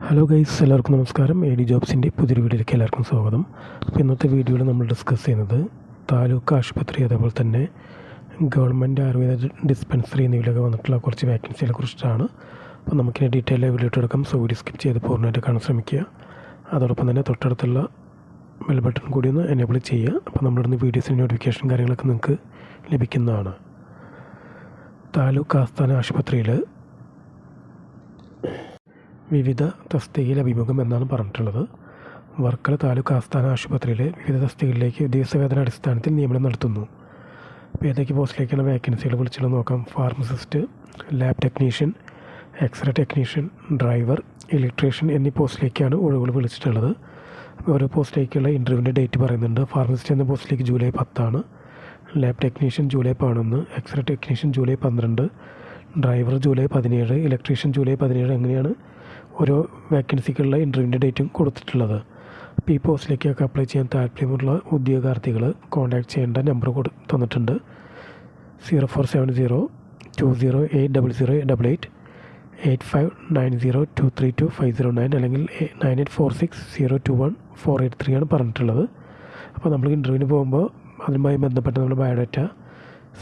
Hello guys, എല്ലാവർക്കും നമസ്കാരം. A D ജോബ്സിൻ്റെ പുതിയൊരു വീഡിയോയിലേക്ക് എല്ലാവർക്കും സ്വാഗതം. അപ്പോൾ ഇന്നത്തെ വീഡിയോയിൽ നമ്മൾ ഡിസ്കസ് ചെയ്യുന്നത് താലൂക്ക് ആശുപത്രി, അതേപോലെ തന്നെ ഗവൺമെൻറ് ആയുർവേദ ഡിസ്പെൻസറി എന്നിവയിലൊക്കെ വന്നിട്ടുള്ള കുറച്ച് വാക്കൻസികളെ കുറിച്ചിട്ടാണ്. അപ്പോൾ നമുക്കിനി ഡീറ്റെയിൽ ആയി വീഡിയോ എടുക്കാം. സോ വീഡിയോ സ്കിപ്പ് ചെയ്ത് പൂർണ്ണമായിട്ട് കാണാൻ ശ്രമിക്കുക. അതോടൊപ്പം തന്നെ തൊട്ടടുത്തുള്ള ബെൽ ബട്ടൺ കൂടി ഒന്ന് എനേബിൾ ചെയ്യുക. അപ്പോൾ നമ്മളിടുന്ന വീഡിയോസിൻ്റെ നോട്ടിഫിക്കേഷൻ കാര്യങ്ങളൊക്കെ നിങ്ങൾക്ക് ലഭിക്കുന്നതാണ്. താലൂക്ക് ആസ്ഥാന ആശുപത്രിയിൽ വിവിധ തസ്തികയിൽ അഭിമുഖം എന്നാണ് പറഞ്ഞിട്ടുള്ളത്. വർക്കല താലൂക്ക് ആസ്ഥാന ആശുപത്രിയിലെ വിവിധ തസ്തികയിലേക്ക് ദിവസവേതന അടിസ്ഥാനത്തിൽ നിയമനം നടത്തുന്നു. അപ്പോൾ ഏതൊക്കെ പോസ്റ്റിലേക്കാണ് വാക്കൻസികൾ വിളിച്ചുള്ളത് നോക്കാം. Pharmacist, lab technician, x ray technician, driver, electrician എന്നീ പോസ്റ്റിലേക്കാണ് ഒഴിവുകൾ വിളിച്ചിട്ടുള്ളത്. ഓരോ പോസ്റ്റിലേക്കുള്ള ഇൻ്റർവ്യൂവിൻ്റെ ഡേറ്റ് പറയുന്നുണ്ട്. ഫാർമസിസ്റ്റ് എന്ന പോസ്റ്റിലേക്ക് July 10, lab technician July 11, x ray technician July 12, driver July 17, electrician July 17. അങ്ങനെയാണ് ഓരോ വാക്കൻസിക്കുള്ള ഇൻ്റർവ്യൂവിൻ്റെ ഡേറ്റും കൊടുത്തിട്ടുള്ളത്. അപ്പോൾ ഈ പോസ്റ്റിലേക്കൊക്കെ അപ്ലൈ ചെയ്യാൻ താല്പര്യമുള്ള ഉദ്യോഗാർത്ഥികൾ കോൺടാക്ട് ചെയ്യേണ്ട നമ്പർ തന്നിട്ടുണ്ട്. 0470 20800888, 8590232509 അല്ലെങ്കിൽ 9846021483 ആണ് പറഞ്ഞിട്ടുള്ളത്. അപ്പോൾ നമ്മൾ ഇൻ്റർവ്യൂവിന് പോകുമ്പോൾ അതുമായി ബന്ധപ്പെട്ട് നമ്മൾ ബയോഡാറ്റ,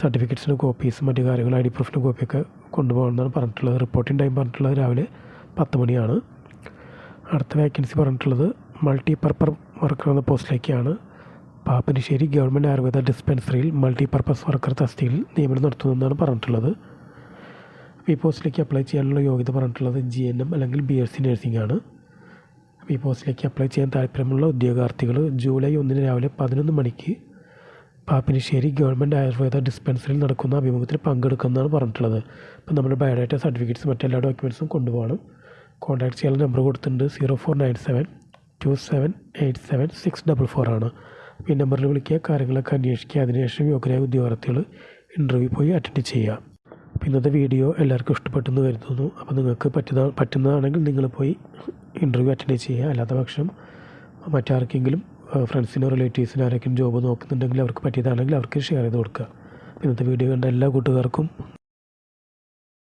സർട്ടിഫിക്കറ്റ്സിൻ്റെ കോപ്പീസ്, മറ്റു കാര്യങ്ങൾ, ID പ്രൂഫിൻ്റെ കോപ്പിയൊക്കെ കൊണ്ടുപോകണമെന്നാണ് പറഞ്ഞിട്ടുള്ളത്. റിപ്പോർട്ടിംഗ് ടൈം പറഞ്ഞിട്ടുള്ളത് രാവിലെ 10 മണിയാണ്. അടുത്ത വാക്കൻസി പറഞ്ഞിട്ടുള്ളത് മൾട്ടിപർപ്പസ് വർക്കർ എന്ന പോസ്റ്റിലേക്കാണ്. പാപ്പനശ്ശേരി ഗവൺമെൻറ് ആയുർവേദ ഡിസ്പെൻസറിയിൽ മൾട്ടിപർപ്പസ് വർക്കർ തസ്തികയിൽ നിയമനം നടത്തുന്നതെന്നാണ് പറഞ്ഞിട്ടുള്ളത്. ഈ പോസ്റ്റിലേക്ക് അപ്ലൈ ചെയ്യാനുള്ള യോഗ്യത പറഞ്ഞിട്ടുള്ളത് GNM അല്ലെങ്കിൽ BSc നഴ്സിംഗ് ആണ്. ഈ പോസ്റ്റിലേക്ക് അപ്ലൈ ചെയ്യാൻ താല്പര്യമുള്ള ഉദ്യോഗാർത്ഥികൾ ജൂലൈ 1 രാവിലെ 11 മണിക്ക് പാപ്പനശ്ശേരി ഗവൺമെൻറ് ആയുർവേദ ഡിസ്പെൻസറിയിൽ നടക്കുന്ന അഭിമുഖത്തിൽ പങ്കെടുക്കുന്നതാണ് പറഞ്ഞിട്ടുള്ളത്. അപ്പോൾ നമ്മുടെ ബയോഡാറ്റ, സർട്ടിഫിക്കറ്റ്സ്, മറ്റെല്ലാ ഡോക്യുമെൻറ്റ്സും കൊണ്ടുപോകണം. കോൺടാക്ട് ചെയ്യാനുള്ള നമ്പർ കൊടുത്തിട്ടുണ്ട്. 0497 2787 644 ആണ്. ഈ നമ്പറിൽ വിളിക്കുക, കാര്യങ്ങളൊക്കെ അന്വേഷിക്കുക. അതിനുശേഷം യോഗ്യരായ ഉദ്യോഗാർത്ഥികൾ ഇൻ്റർവ്യൂ പോയി അറ്റൻഡ് ചെയ്യുക. അപ്പോൾ ഇന്നത്തെ വീഡിയോ എല്ലാവർക്കും ഇഷ്ടപ്പെട്ടെന്ന് കരുതുന്നു. അപ്പോൾ നിങ്ങൾക്ക് പറ്റുന്നതാണെങ്കിൽ നിങ്ങൾ പോയി ഇൻ്റർവ്യൂ അറ്റൻഡ് ചെയ്യുക. അല്ലാത്ത പക്ഷം മറ്റാർക്കെങ്കിലും ഫ്രണ്ട്സിനോ റിലേറ്റീവ്സിനോ ആരെങ്കിലും ജോബ് നോക്കുന്നുണ്ടെങ്കിൽ അവർക്ക് പറ്റിയതാണെങ്കിൽ അവർക്ക് ഷെയർ ചെയ്ത് കൊടുക്കുക. ഇന്നത്തെ വീഡിയോ കണ്ട എല്ലാ കൂട്ടുകാർക്കും